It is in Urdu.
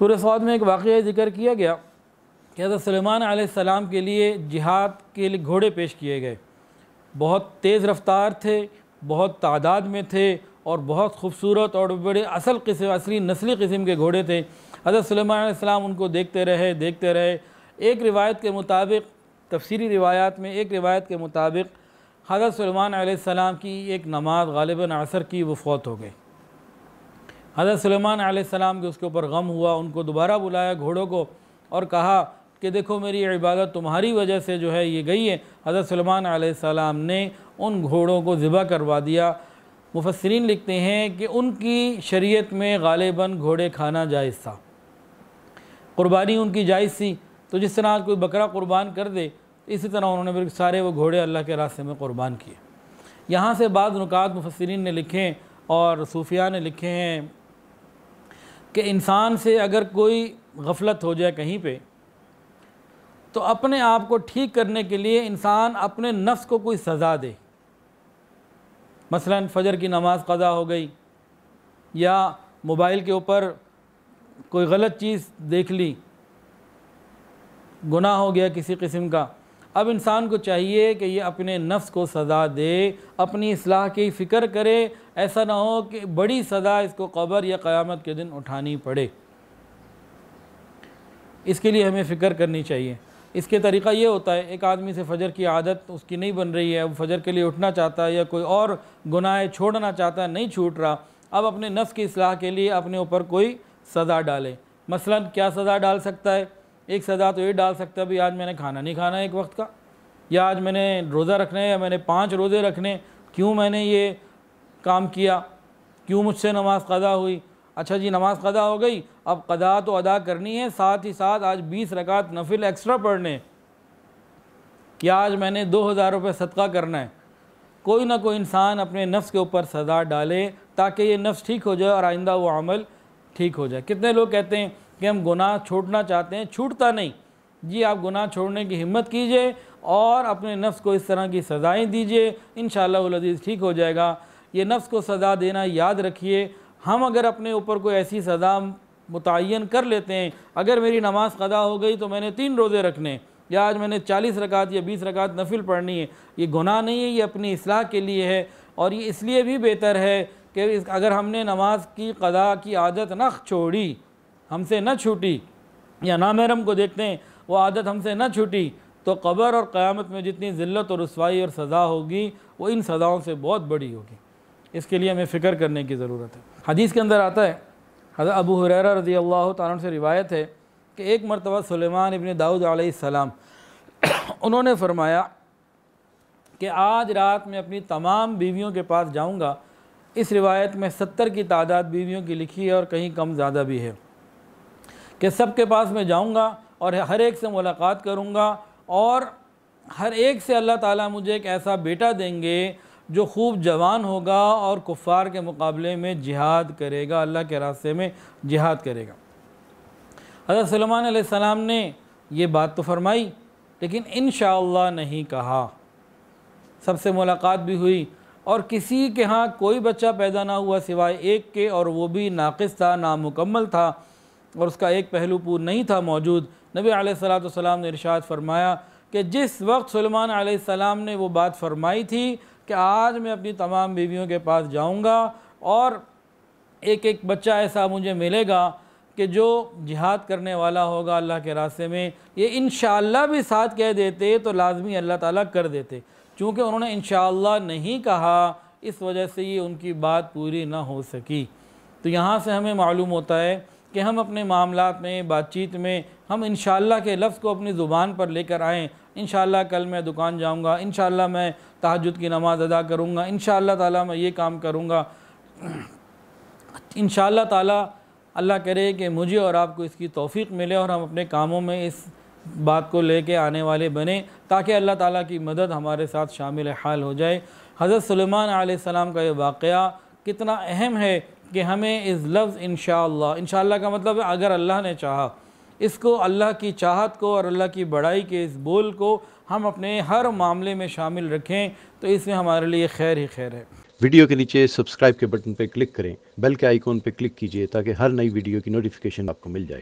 سورہ صاد میں ایک واقعہ ذکر کیا گیا کہ حضرت سلیمان علیہ السلام کے لیے جہاد کے لیے گھوڑے پیش کیے گئے، بہت تیز رفتار تھے، بہت تعداد میں تھے اور بہت خوبصورت اور بڑے اصلی نسلی قسم کے گھوڑے تھے۔ حضرت سلیمان علیہ السلام ان کو دیکھتے رہے۔ ایک روایت کے مطابق، تفسیری روایات میں ایک روایت کے مطابق حضرت سلیمان علیہ السلام کی ایک نماز غالباً عصر کی وہ فوت ہو گئی۔ حضرت سلیمان علیہ السلام کے اس کے اوپر غم ہوا، ان کو دوبارہ بلایا گھوڑوں کو اور کہا کہ دیکھو میری عبادت تمہاری وجہ سے جو ہے یہ گئی ہے۔ حضرت سلیمان علیہ السلام نے ان گھوڑوں کو ذبح کروا دیا۔ مفسرین لکھتے ہیں کہ ان کی شریعت میں غالباً گھوڑے کھانا جائز تھا، قربانی ان کی جائز تھی۔ تو جس طرح کوئی بکرا قربان کر دے، اسی طرح انہوں نے سارے وہ گھوڑے اللہ کے راستے میں قربان کیے۔ یہاں سے بعض نکات مفسرین نے لکھے اور صوفیاء نے لکھے ہیں کہ انسان سے اگر کوئی غفلت ہو جائے کہیں پہ، تو اپنے آپ کو ٹھیک کرنے کے لیے انسان اپنے نفس کو کوئی سزا دے۔ مثلا فجر کی نماز قضا ہو گئی، یا موبائل کے اوپر کوئی غلط چیز دیکھ لی، گناہ ہو گیا کسی قسم کا۔ اب انسان کو چاہیے کہ یہ اپنے نفس کو سزا دے، اپنی اصلاح کی فکر کرے، ایسا نہ ہو کہ بڑی سزا اس کو قبر یا قیامت کے دن اٹھانی پڑے۔ اس کے لیے ہمیں فکر کرنی چاہیے۔ اس کے طریقہ یہ ہوتا ہے، ایک آدمی سے فجر کی عادت اس کی نہیں بن رہی ہے، وہ فجر کے لیے اٹھنا چاہتا ہے یا کوئی اور گناہ چھوڑنا چاہتا ہے، نہیں چھوٹ رہا، اب اپنے نفس کی اصلاح کے لیے اپنے اوپر کوئی سزا ڈالے۔ مثلا کیا سزا ڈال سکتا ہے؟ ایک سزا تو یہ ڈال سکتا ہے بھی آج میں نے کھانا نہیں کھانا ایک وقت کا، یا آج میں نے روزہ رکھنے یا میں نے 5 روزے رکھنے، کیوں میں نے یہ کام کیا، کیوں مجھ سے نماز قضا ہوئی؟ اچھا جی نماز قضا ہو گئی، اب قضا تو ادا کرنی ہے، ساتھ ہی ساتھ آج 20 رکعت نفل ایکسٹرا پڑھنے، کیا آج میں نے 2000 روپے صدقہ کرنا ہے۔ کوئی نہ کوئی انسان اپنے نفس کے اوپر سزا ڈالے تاکہ یہ نفس ٹھیک ہو جائے اور آئندہ وہ عمل ٹھیک ہو جائے۔ کتنے لوگ کہتے ہیں کہ ہم گناہ چھوڑنا چاہتے ہیں، چھوٹتا نہیں۔ جی آپ گناہ چھوڑنے کی ہمت کیجئے اور اپنے نفس کو اس طرح کی سزائیں دیجئے، انشاءاللہ العزیز ٹھیک ہو جائے گا۔ یہ نفس کو سزا دینا یاد رکھیے، ہم اگر اپنے اوپر کوئی ایسی سزا متعین کر لیتے ہیں، اگر میری نماز قضا ہو گئی تو میں نے 3 روزے رکھنے، یا آج میں نے 40 رکعت یا 20 رکعت نفل پڑھنی ہے، یہ گناہ نہیں ہے، یہ اپنی اصلاح کے لیے ہے۔ اور یہ اس لیے بھی بہتر ہے کہ اگر ہم نے نماز کی قضا کی عادت نہ چھوڑی، ہم سے نہ چھوٹی، یا نامحرم کو دیکھتے ہیں وہ عادت ہم سے نہ چھوٹی، تو قبر اور قیامت میں جتنی ذلت اور رسوائی اور سزا ہوگی وہ ان سزاؤں سے بہت بڑی ہوگی۔ اس کے لیے ہمیں فکر کرنے کی ضرورت ہے۔ حدیث کے اندر آتا ہے، حضرت ابو ہریرہ رضی اللہ تعالیٰ عنہ سے روایت ہے کہ ایک مرتبہ سلیمان ابن داؤد علیہ السلام انہوں نے فرمایا کہ آج رات میں اپنی تمام بیویوں کے پاس جاؤں گا۔ اس روایت میں 70 کی تعداد بیویوں کی لکھی ہے اور کہیں کم زیادہ بھی ہے، کہ سب کے پاس میں جاؤں گا اور ہر ایک سے ملاقات کروں گا، اور ہر ایک سے اللہ تعالیٰ مجھے ایک ایسا بیٹا دیں گے جو خوب جوان ہوگا اور کفار کے مقابلے میں جہاد کرے گا، اللہ کے راستے میں جہاد کرے گا۔ حضرت سلیمان علیہ السلام نے یہ بات تو فرمائی لیکن انشاءاللہ نہیں کہا۔ سب سے ملاقات بھی ہوئی اور کسی کے ہاں کوئی بچہ پیدا نہ ہوا سوائے ایک کے، اور وہ بھی ناقص تھا، نامکمل تھا، اور اس کا ایک پہلو پور نہیں تھا موجود۔ نبی علیہ السلام نے ارشاد فرمایا کہ جس وقت سلیمان علیہ السلام نے وہ بات فرمائی تھی کہ آج میں اپنی تمام بیویوں کے پاس جاؤں گا اور ایک ایک بچہ ایسا مجھے ملے گا کہ جو جہاد کرنے والا ہوگا اللہ کے راستے میں، یہ انشاءاللہ بھی ساتھ کہہ دیتے تو لازمی اللہ تعالیٰ کر دیتے، چونکہ انہوں نے انشاءاللہ نہیں کہا، اس وجہ سے یہ ان کی بات پوری نہ ہو سکی۔ تو یہاں سے ہمیں معلوم ہوتا ہے کہ ہم اپنے معاملات میں، بات چیت میں، ہم انشاءاللہ کے لفظ کو اپنی زبان پر لے کر آئیں۔ انشاءاللہ کل میں دکان جاؤں گا، انشاءاللہ میں تہجد کی نماز ادا کروں گا، انشاءاللہ تعالیٰ میں یہ کام کروں گا، انشاءاللہ تعالیٰ اللہ کرے کہ مجھے اور آپ کو اس کی توفیق ملے اور ہم اپنے کاموں میں اس بات کو لے کے آنے والے بنیں تاکہ اللہ تعالیٰ کی مدد ہمارے ساتھ شامل حال ہو جائے۔ حضرت سلیمان علیہ السلام کا یہ واقعہ کتنا اہم ہے کہ ہمیں اس لفظ انشاءاللہ کا مطلب ہے اگر اللہ نے چاہا، اس کو اللہ کی چاہت کو اور اللہ کی بڑائی کے اس بول کو ہم اپنے ہر معاملے میں شامل رکھیں تو اس میں ہمارے لیے خیر ہی خیر ہے۔ ویڈیو کے نیچے سبسکرائب کے بٹن پہ کلک کریں، بیل کے آئیکن پہ کلک کیجئے تاکہ ہر نئی ویڈیو کی نوٹیفیکیشن آپ کو مل جائے۔